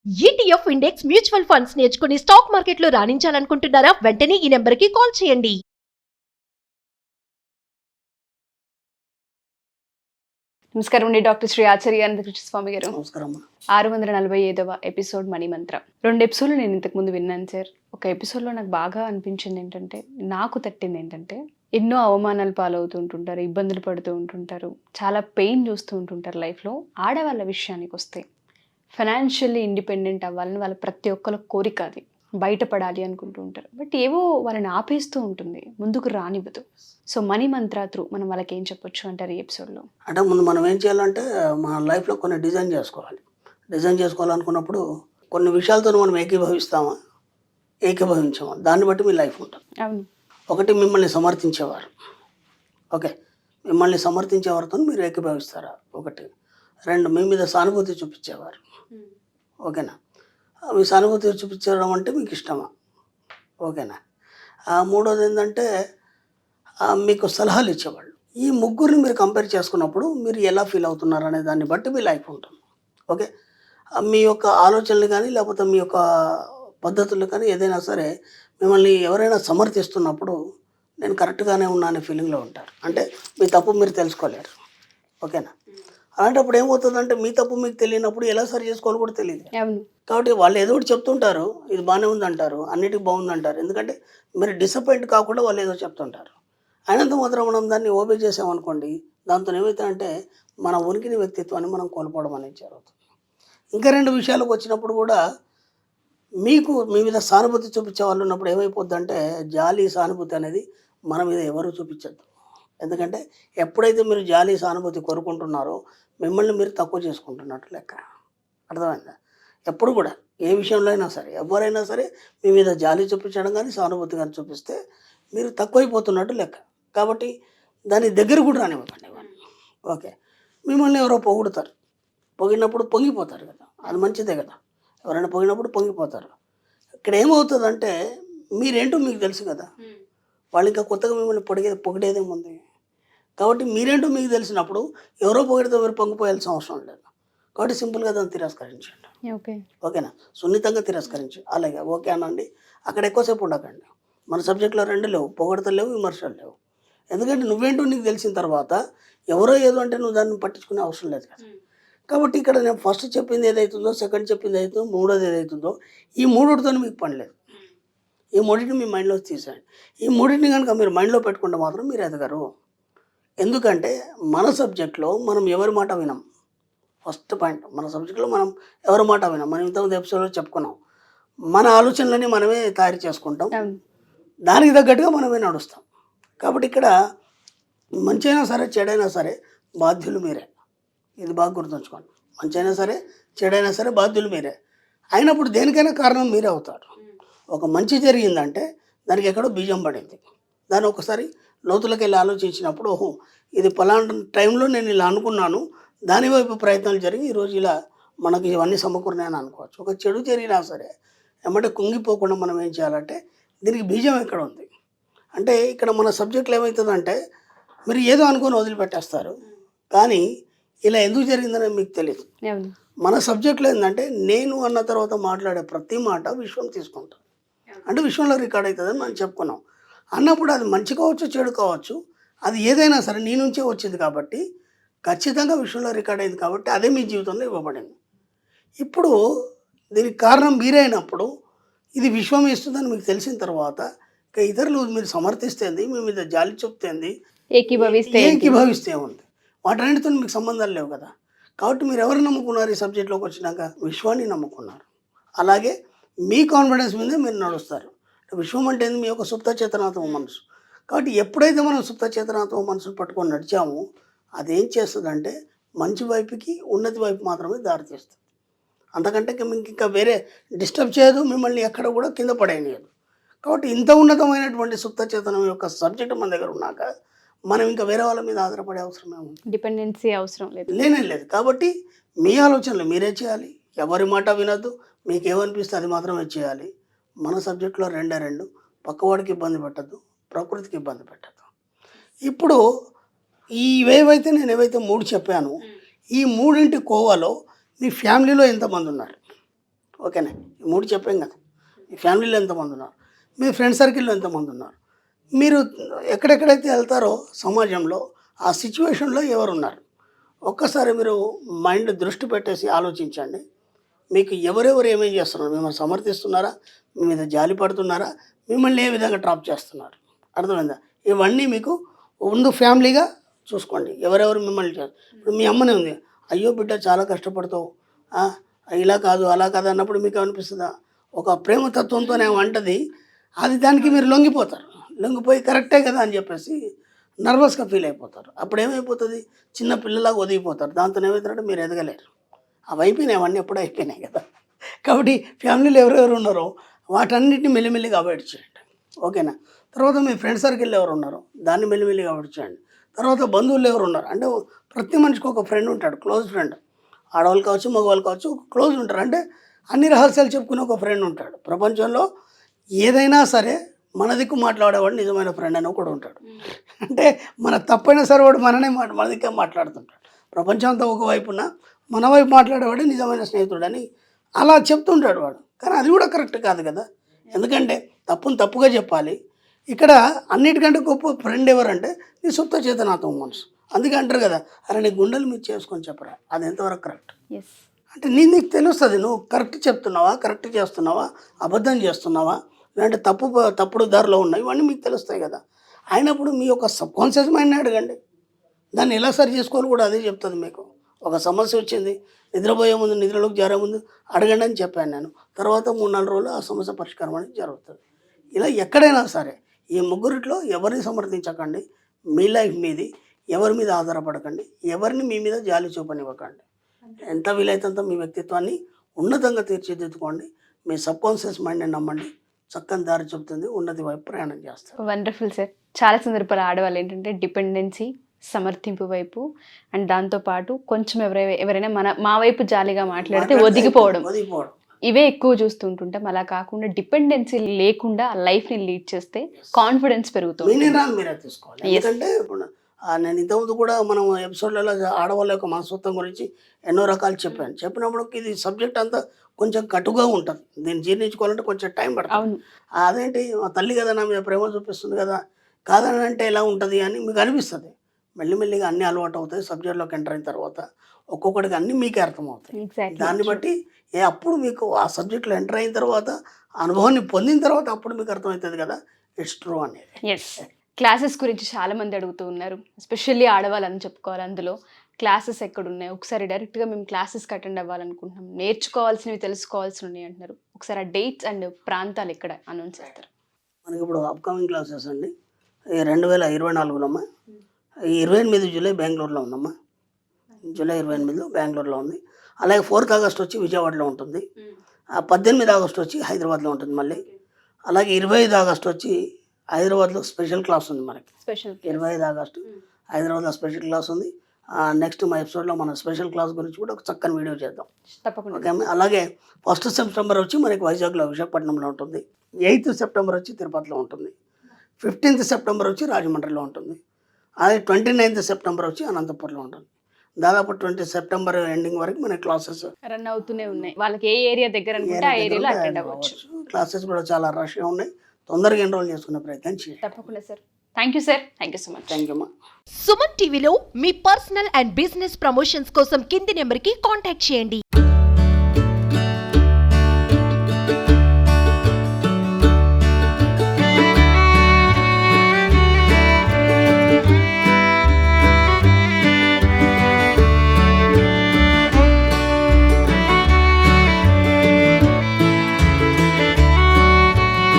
ETF index mutual funds నేర్చుకుని stock మార్కెట్లో రాణించాలనుకుంటున్నారా? వెంటనే ఈ నెంబర్కి కాల్ చేయండి. నమస్కారం అండి. డాక్టర్ శ్రీ ఆచార్య అనంతకృష్ణ స్వామి గారు. నమస్కారం. 645వ ఎపిసోడ్ మనీ మంత్ర. 2 ఎపిసోడ్లు నేను ఇంతకు ముందు విన్నాను సార్. ఒక ఎపిసోడ్లో నాకు బాగా అనిపించింది ఏంటంటే, నాకు తట్టింది ఏంటంటే, ఎన్నో అవమానాలు పాలవుతూ ఉంటుంటారు, ఇబ్బందులు పడుతూ ఉంటుంటారు, చాలా పెయిన్ చూస్తూ ఉంటుంటారు లైఫ్లో. ఆడవాళ్ళ విషయానికి వస్తే ఫైనాన్షియల్లీ ఇండిపెండెంట్ అవ్వాలని వాళ్ళ ప్రతి ఒక్కరి కోరిక, అది బయటపడాలి అనుకుంటూ ఉంటారు. బట్ ఏవో వాళ్ళని ఆపేస్తూ ఉంటుంది, ముందుకు రానివ్వదు. సో మనీ మంత్ర త్రూ మనం వాళ్ళకి ఏం చెప్పొచ్చు అంటారు ఈ ఎపిసోడ్లో? అంటే ముందు మనం ఏం చేయాలంటే మన లైఫ్లో కొన్ని డిజైన్ చేసుకోవాలి. డిజైన్ చేసుకోవాలనుకున్నప్పుడు కొన్ని విషయాలతో మనం ఏకీభవిస్తామా, ఏకీభవించామా, దాన్ని బట్టి మీ లైఫ్ ఉంటుంది. అవును. ఒకటి, మిమ్మల్ని సమర్థించేవారు. ఓకే, మిమ్మల్ని సమర్థించేవారితో మీరు ఏకీభవిస్తారా? ఒకటి. 2, మీ మీద సానుభూతి చూపించేవారు. ఓకేనా? మీ సానుభూతి చూపించడం అంటే మీకు ఇష్టమా? ఓకేనా? మూడోది ఏంటంటే మీకు సలహాలు ఇచ్చేవాళ్ళు. ఈ ముగ్గురిని మీరు కంపేర్ చేసుకున్నప్పుడు మీరు ఎలా ఫీల్ అవుతున్నారు అనే దాన్ని బట్టి మీ లైఫ్ ఉంటుంది. ఓకే, మీ యొక్క ఆలోచనలు కానీ లేకపోతే మీ యొక్క పద్ధతులు కానీ ఏదైనా సరే మిమ్మల్ని ఎవరైనా సమర్థిస్తున్నప్పుడు నేను కరెక్ట్గానే ఉన్నా అనే ఫీలింగ్లో ఉంటారు. అంటే మీ తప్పు మీరు తెలుసుకోలేరు. ఓకేనా? అలాంటప్పుడు ఏమవుతుందంటే మీ తప్పు మీకు తెలియనప్పుడు ఎలా సరి చేసుకోవాలో కూడా తెలియదు. కాబట్టి వాళ్ళు ఏదో ఒకటి చెప్తుంటారు, ఇది బాగానే ఉందంటారు, అన్నిటికీ బాగుందంటారు. ఎందుకంటే మీరు డిసప్పాయింట్ కాకుండా వాళ్ళు ఏదో చెప్తుంటారు. అయినంత మాత్రం మనం దాన్ని ఓబే చేసామనుకోండి, దాంతో ఏమవుతుందంటే మన ఉనికిని, వ్యక్తిత్వాన్ని మనం కోల్పోవడం అనేది జరుగుతుంది. ఇంకా 2 విషయాలకు వచ్చినప్పుడు కూడా మీకు మీ మీద సానుభూతి చూపించే వాళ్ళు ఉన్నప్పుడు ఏమైపోద్దంటే జాలి, సానుభూతి అనేది మన మీద ఎవరు చూపించద్దు. ఎందుకంటే ఎప్పుడైతే మీరు జాలి, సానుభూతి కోరుకుంటున్నారో మిమ్మల్ని మీరు తక్కువ చేసుకుంటున్నట్టు లెక్క. అర్థమైందా? ఎప్పుడు కూడా ఏ విషయంలో అయినా సరే ఎవరైనా సరే మీ మీద జాలి చూపించడం కానీ సానుభూతి కానీ చూపిస్తే మీరు తక్కువైపోతున్నట్టు లెక్క. కాబట్టి దాని దగ్గర కూడా రానివ్వకండి వాళ్ళు. ఓకే, మిమ్మల్ని ఎవరో పొగుడుతారు, పొగిడినప్పుడు పొంగిపోతారు కదా, అది మంచిదే కదా. ఎవరైనా పొగిడినప్పుడు పొంగిపోతారు. ఇక్కడ ఏమవుతుందంటే మీరేంటో మీకు తెలుసు కదా, వాళ్ళు ఇంకా కొత్తగా మిమ్మల్ని పొగిడేదేముంది. కాబట్టి మీరేంటో మీకు తెలిసినప్పుడు ఎవరో పొగిడితే మీరు పొంగిపోయాల్సిన అవసరం లేదు. కాబట్టి సింపుల్గా దాన్ని తిరస్కరించండి. ఓకేనా? సున్నితంగా తిరస్కరించండి. అలాగే ఓకే అనండి. అక్కడ ఎక్కువసేపు ఉండకండి. మన సబ్జెక్ట్లో 2 లేవు, పొగడతలు లేవు, విమర్శలు లేవు. ఎందుకంటే నువ్వేంటో నీకు తెలిసిన తర్వాత ఎవరో ఏదో అంటే నువ్వు దాన్ని పట్టించుకునే అవసరం లేదు కదా. కాబట్టి ఇక్కడ నేను ఫస్ట్ చెప్పింది ఏదైతుందో, సెకండ్ చెప్పింది ఏదైతుందో, మూడోది ఏదైతుందో, ఈ మూడిటితో మీకు పని లేదు. ఈ మూడింటిని మీ మైండ్లో తీసేయండి. ఈ మూడింటిని కనుక మీరు మైండ్లో పెట్టుకుంటే మాత్రం మీరు ఎదగరు. ఎందుకంటే మన సబ్జెక్ట్లో మనం ఎవరి మాట వినం. ఫస్ట్ పాయింట్, మన సబ్జెక్ట్లో మనం ఎవరి మాట వినం. మనం ఇంతకుముందు ఎపిసోడ్లో చెప్పుకున్నాం, మన ఆలోచనలని మనమే తయారు చేసుకుంటాం, దానికి తగ్గట్టుగా మనమే నడుస్తాం. కాబట్టి ఇక్కడ మంచి అయినా సరే చెడైనా సరే బాధ్యులు మీరే. ఇది బాగా గుర్తుంచుకోండి. మంచి అయినా సరే చెడైనా సరే బాధ్యులు మీరే. అయినప్పుడు దేనికైనా కారణం మీరే అవుతారు. ఒక మంచి జరిగిందంటే దానికి ఎక్కడో బీజం పడింది. దాన్ని ఒకసారి లోతులకు వెళ్ళి ఆలోచించినప్పుడు, ఓహో ఇది పలానా టైంలో నేను ఇలా అనుకున్నాను, దానివైపు ప్రయత్నాలు జరిగి ఈరోజు ఇలా మనకి ఇవన్నీ సమకూరినాయని అనుకోవచ్చు. ఒక చెడు జరిగినా సరే ఏమంటే కుంగిపోకుండా మనం ఏం చేయాలంటే దీనికి బీజం ఎక్కడ ఉంది అంటే ఇక్కడ మన సబ్జెక్టులు ఏమవుతుందంటే మీరు ఏదో అనుకుని వదిలిపెట్టేస్తారు, కానీ ఇలా ఎందుకు జరిగిందని మీకు తెలియదు. మన సబ్జెక్టులో ఏంటంటే నేను అన్న తర్వాత మాట్లాడే ప్రతి మాట విశ్వం తీసుకుంటాం. అంటే విశ్వంలో రికార్డ్ అవుతుందని మనం చెప్పుకున్నాం. అన్నప్పుడు అది మంచి కావచ్చు, చెడు కావచ్చు, అది ఏదైనా సరే నీ నుంచే వచ్చింది కాబట్టి ఖచ్చితంగా విశ్వంలో రికార్డ్ అయింది కాబట్టి అదే మీ జీవితంలో ఇవ్వబడింది. ఇప్పుడు దీనికి కారణం మీరే అయినప్పుడు ఇది విశ్వం ఇస్తుందని మీకు తెలిసిన తర్వాత ఇక ఇతరులు మీరు సమర్థిస్తేంది, మీ మీద జాలి చూపుతేంది, ఏకీభవిస్తే ఉంది, వాటన్నిటితో మీకు సంబంధాలు లేవు కదా. కాబట్టి మీరు ఎవరు నమ్ముకున్నారు ఈ సబ్జెక్ట్లోకి వచ్చినాక? విశ్వాన్ని నమ్ముకున్నారు. అలాగే మీ కాన్ఫిడెన్స్ మీదే మీరు నడుస్తారు. విశ్వం అంటే మీ యొక్క సుప్త చేతనాత్మ మనసు. కాబట్టి ఎప్పుడైతే మనం సుప్త చేతనాత్మ మనసును పట్టుకొని నడిచామో అదేం చేస్తుందంటే మంచి వైపుకి, ఉన్నతి వైపు మాత్రమే దారితీస్తుంది. అంతకంటే మీకు ఇంకా వేరే డిస్టర్బ్ చేయదు, మిమ్మల్ని ఎక్కడ కూడా కింద పడేయనియదు. కాబట్టి ఇంత ఉన్నతమైనటువంటి సుప్త చేతనం యొక్క సబ్జెక్ట్ మన దగ్గర ఉన్నాక మనం ఇంకా వేరే వాళ్ళ మీద ఆధారపడే అవసరమే ఉంది, డిపెండెన్సీ అవసరం లేదు. కాబట్టి మీ ఆలోచనలు మీరే చేయాలి, ఎవరి మాట వినద్దు, మీకు ఏమనిపిస్తే అది మాత్రమే చేయాలి. మన సబ్జెక్టులో 2 పక్కవాడికి ఇబ్బంది పెట్టద్దు, ప్రకృతికి ఇబ్బంది పెట్టద్దు. ఇప్పుడు ఇవేవైతే నేను ఏవైతే 3 చెప్పాను, ఈ 3 కోవాలో మీ ఫ్యామిలీలో ఎంతమంది ఉన్నారు? ఓకేనా, ఈ 3 చెప్పాం కదా. మీ ఫ్యామిలీలో ఎంతమంది ఉన్నారు, మీ ఫ్రెండ్ సర్కిల్లో ఎంతమంది ఉన్నారు, మీరు ఎక్కడెక్కడైతే వెళ్తారో సమాజంలో ఆ సిచ్యువేషన్లో ఎవరు ఉన్నారు, ఒక్కసారి మీరు మైండ్ దృష్టి పెట్టేసి ఆలోచించండి. మీకు ఎవరెవరు ఏమేం చేస్తున్నారు, మిమ్మల్ని సమర్థిస్తున్నారా, మీ మీద జాలి పడుతున్నారా, మిమ్మల్ని ఏ విధంగా డ్రాప్ చేస్తున్నారు, అర్థమైందా? ఇవన్నీ మీకు ముందు ఫ్యామిలీగా చూసుకోండి. ఎవరెవరు మిమ్మల్ని ఇప్పుడు మీ అమ్మనే ఉంది, అయ్యో బిడ్డ చాలా కష్టపడతావు, ఇలా కాదు అలా కాదు అన్నప్పుడు మీకు అనిపిస్తుందా? ఒక ప్రేమతత్వంతోనే అంటది, అది దానికి మీరు లొంగిపోయి కరెక్టే కదా అని చెప్పేసి నర్వస్గా ఫీల్ అయిపోతారు. అప్పుడు ఏమైపోతుంది, చిన్న పిల్లలాగా ఒదిగిపోతారు. దాంతో ఏమవుతారంటే మీరు ఎదగలేరు. అవి అయిపోయినాయి, అవన్నీ ఎప్పుడూ అయిపోయినాయి కదా. కాబట్టి ఫ్యామిలీలో ఎవరెవరు ఉన్నారో వాటన్నిటిని మెల్లిమెల్లిగా అవాయిడ్ చేయండి, ఓకేనా. తర్వాత మీ ఫ్రెండ్ సర్కిల్ ఎవరు ఉన్నారో దాన్ని మెల్లిమెల్లిగా అవాయిడ్ చేయండి. తర్వాత బంధువులు ఎవరు ఉన్నారు అంటే ప్రతి మనిషికి ఒక ఫ్రెండ్ ఉంటాడు, క్లోజ్ ఫ్రెండ్. ఆడవాళ్ళు కావచ్చు, మగవాళ్ళు కావచ్చు, క్లోజ్ ఉంటారు. అంటే అన్ని రహస్యాలు చెప్పుకునే ఒక ఫ్రెండ్ ఉంటాడు. ప్రపంచంలో ఏదైనా సరే మన దిక్కు మాట్లాడేవాడు నిజమైన ఫ్రెండ్ అని ఒకడు ఉంటాడు. అంటే మన తప్పైనా సరే వాడు మన దిక్కే మాట్లాడుతుంటాడు. ప్రపంచం అంతా ఒకవైపున మన వైపు మాట్లాడేవాడు నిజమైన స్నేహితుడు అని అలా చెప్తుంటాడు వాడు. కానీ అది కూడా కరెక్ట్ కాదు కదా, ఎందుకంటే తప్పును తప్పుగా చెప్పాలి. ఇక్కడ అన్నిటికంటే గొప్ప ఫ్రెండ్ ఎవరంటే నీ సుప్త చేతనాత్మ మనసు. అందుకే అంటారు కదా, అరే నీ గుండెలు మీరు చేసుకొని చెప్పరా, అది ఎంతవరకు కరెక్ట్ అంటే నీకు తెలుస్తుంది. నువ్వు కరెక్ట్ చెప్తున్నావా, కరెక్ట్ చేస్తున్నావా, అబద్ధం చేస్తున్నావా, లేదంటే తప్పుడు దారిలో ఉన్నాయి, ఇవన్నీ మీకు తెలుస్తాయి కదా. అయినప్పుడు మీ యొక్క సబ్కాన్షియస్ మైండ్ని అడగండి, దాన్ని ఎలా సరి చేసుకోవాలి కూడా అదే చెప్తుంది మీకు. ఒక సమస్య వచ్చింది, నిద్రపోయే ముందు, నిద్రలోకి చేరే ముందు అడగండి అని చెప్పాను నేను. తర్వాత 3-4 రోజులు ఆ సమస్య పరిష్కారం అనేది జరుగుతుంది. ఇలా ఎక్కడైనా సరే ఈ ముగ్గురిట్లో ఎవరిని సమర్థించకండి, మీ లైఫ్ మీది, ఎవరి మీద ఆధారపడకండి, ఎవరిని మీ మీద జాలి చూపనివ్వకండి. ఎంత వీలైతే అంత మీ వ్యక్తిత్వాన్ని ఉన్నతంగా తీర్చిదిద్దుకోండి. మీ సబ్కాన్షియస్ మైండ్ని నమ్మండి, చక్కని దారి చెబుతుంది, ఉన్నతి వైపు ప్రయాణం చేస్తారు. Wonderful sir. చాలా సందర్భాలు ఆడవాళ్ళు ఏంటంటే డిపెండెన్సీ, సమర్థింపు వైపు, అండ్ దాంతోపాటు కొంచెం ఎవరైనా మా వైపు జాలిగా మాట్లాడితే ఒదిగిపోవడం, ఇవే ఎక్కువ చూస్తుంటుంటాం. అలా కాకుండా డిపెండెన్సీ లేకుండా లైఫ్ని లీడ్ చేస్తే కాన్ఫిడెన్స్ పెరుగుతుంది. మీ నిర్ణయాలు మీరే తీసుకోవాలి. ఎందుకంటే ఇప్పుడు నేను ఇంతకుముందు కూడా మనం ఎపిసోడ్లలో ఆడవాళ్ళ యొక్క మనస్తత్వం గురించి ఎన్నో రకాలు చెప్పినప్పుడు ఇది సబ్జెక్ట్ అంతా కొంచెం కటుగా ఉంటుంది. దీన్ని జీర్ణించుకోవాలంటే కొంచెం టైం పడుతుంది. అదేంటి మా తల్లి కదా నా మీద ప్రేమ చూపిస్తుంది కదా, కాదని అంటే ఎలా ఉంటుంది అని మీకు అనిపిస్తుంది. మెల్లిమెల్లిగా అన్నీ అలవాటు అవుతాయి. సబ్జెక్ట్లోకి ఎంటర్ అయిన తర్వాత ఒక్కొక్కటికి అన్నీ మీకే అర్థమవుతాయి. దాన్ని బట్టి అప్పుడు మీకు ఆ సబ్జెక్ట్లో ఎంటర్ అయిన తర్వాత అనుభవాన్ని పొందిన తర్వాత అప్పుడు మీకు అర్థమవుతుంది కదా ఇట్స్ ట్రూ అనేది. ఎస్. క్లాసెస్ గురించి చాలా మంది అడుగుతూ ఉన్నారు, ఎస్పెషల్లీ ఆడవాళ్ళని చెప్పుకోవాలి. అందులో క్లాసెస్ ఎక్కడున్నాయి, ఒకసారి డైరెక్ట్గా మేము క్లాసెస్కి అటెండ్ అవ్వాలనుకుంటున్నాం, నేర్చుకోవాల్సినవి తెలుసుకోవాల్సినవి ఉన్నాయి అంటున్నారు. ఒకసారి ఆ డేట్స్ అండ్ ప్రాంతాలు ఎక్కడ అనౌన్స్ చేస్తారు? మనకి ఇప్పుడు అప్కమింగ్ క్లాసెస్ అండి 2024లో అమ్మా, 28 జూలై బెంగళూరులో ఉందమ్మా. జూలై 28లో బెంగళూరులో ఉంది. అలాగే 4th ఆగస్ట్ వచ్చి విజయవాడలో ఉంటుంది. 18 ఆగస్ట్ వచ్చి హైదరాబాద్లో ఉంటుంది మళ్ళీ. అలాగే 25 ఆగస్ట్ వచ్చి హైదరాబాద్లో స్పెషల్ క్లాస్ ఉంది మనకి. 25 ఆగస్టు హైదరాబాద్లో స్పెషల్ క్లాస్ ఉంది. నెక్స్ట్ మా ఎపిసోడ్లో మన స్పెషల్ క్లాస్ గురించి కూడా ఒక చక్కని వీడియో చేద్దాం. ఓకే. అలాగే 1 సెప్టెంబర్ వచ్చి మనకి వైజాగ్లో విశాఖపట్నంలో ఉంటుంది. 8th సెప్టెంబర్ వచ్చి తిరుపతిలో ఉంటుంది. 15th సెప్టెంబర్ వచ్చి రాజమండ్రిలో ఉంటుంది. అలాగే 29th సెప్టెంబర్ వచ్చి అనంతపురంలో ఉంటుంది. దాదాపు 20 సెప్టెంబర్ ఎండింగ్ వరకు మన క్లాసెస్ రన్ అవుతూనే ఉన్నాయి. వాళ్ళకి ఏ ఏరియా దగ్గర అనుకుంటే ఆ ఏరియాలో అటెండ్ అవ్వచ్చు. క్లాసెస్ కూడా చాలా రష్గా ఉన్నాయి. తొందరగా ఎన్రోల్ చేసుకునే ప్రయత్నం చేయండి. తప్పకుండా sir. Thank you sir. Thank you so much. Thank you అమ్మా. సుమన్ టీవీలో మీ పర్సనల్ అండ్ బిజినెస్ ప్రమోషన్స్ కోసం కింది నెంబర్కి కాంటాక్ట్ చేయండి.